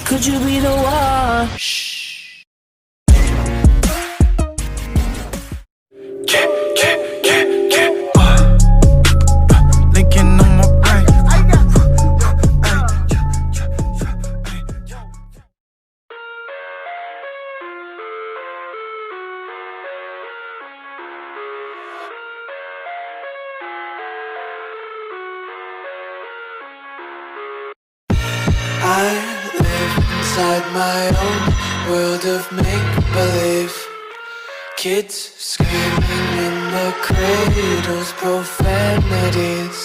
could you be the one? Linking on my brain. I live inside my own world of make-believe. Kids screaming in the cradles, profanities.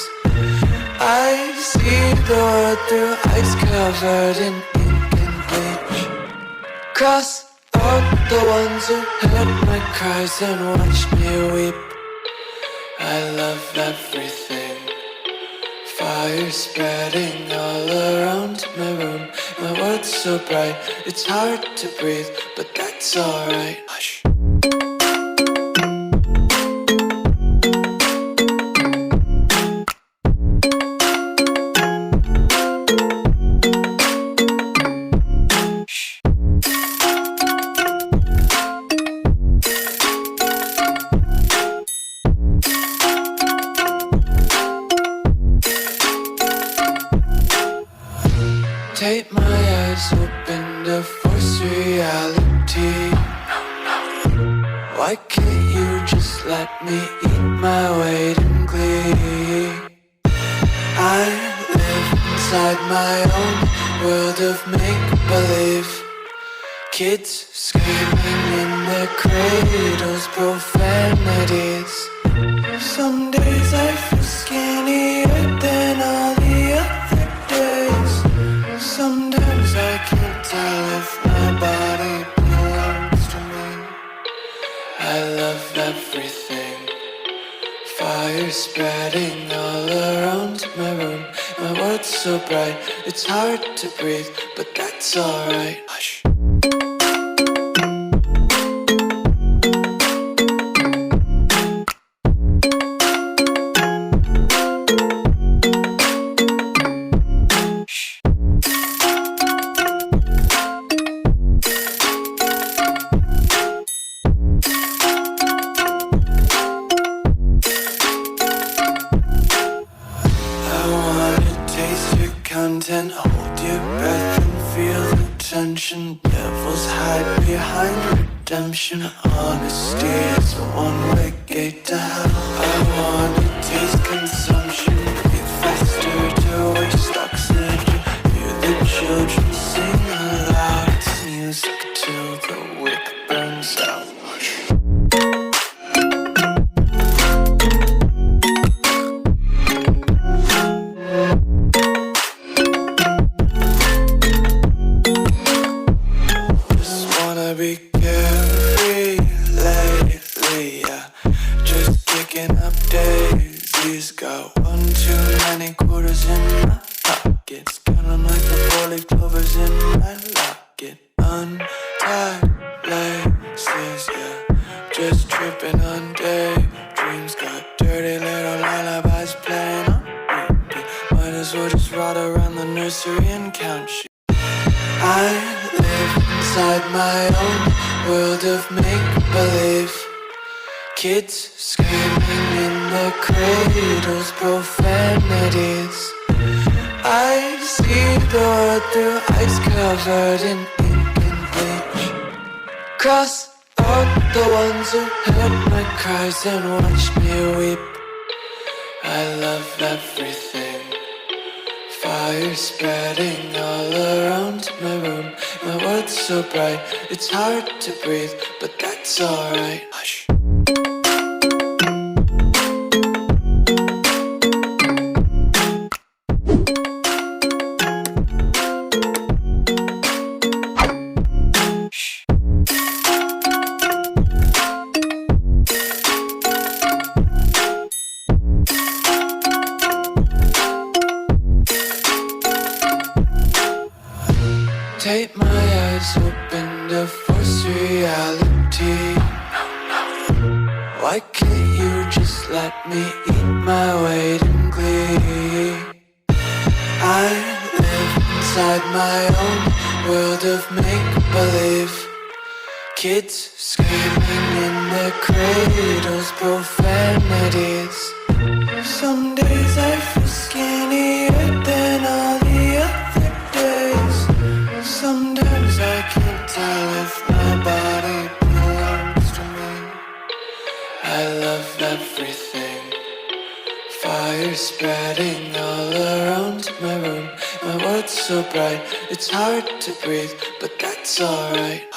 I see the world through ice covered in ink and bleach. Cross out the ones who heard my cries and watched me weep. I love everything. Fire spreading all around my room. My world's so bright, it's hard to breathe, but that's alright. Hush. Take my eyes open to force reality. Why can't you just let me eat my weight in glee? I live inside my own world of make-believe. Kids screaming in their cradles, profanities. Some days I feel skinnier than all the other days. Sometimes I can't tell if my body belongs to me. I love everything. Fire spreading all around my room. My world's so bright, it's hard to breathe, but that's alright. Hush. Content, hold your breath and feel the tension. Devils hide behind redemption. Honesty is a one-way gate to hell. I wanna taste consumption. Breathe faster to waste oxygen. Hear the children sing aloud. It's music till the wick burns out. Be carefree lately, yeah. Just kicking up daisies. Got one too many quarters in my pockets. Counting like the four-leaf clovers in my locket. Untied laces, yeah. Just tripping on daydreams. Got dirty little lullabies playing on repeat. Might as well just ride around the nursery and count sheep. I live inside my own world of make-believe. Kids screaming in their cradles, profanities. I see the world through ice covered in ink and bleach. Cross out the ones who heard my cries and watched me weep. I love everything. Fire spreading all around my room. My world's so bright, it's hard to breathe, but that's alright. Hush. Take my eyes open to force reality. Why can't you just let me eat my weight in glee? I live inside my own world of make-believe. Kids screaming in their cradles, profanities. Some days I feel skinnier than all the other days. Sometimes I can't tell if my body belongs to me. I love everything. Fire spreading all around my room. My world's so bright, it's hard to breathe, but that's alright.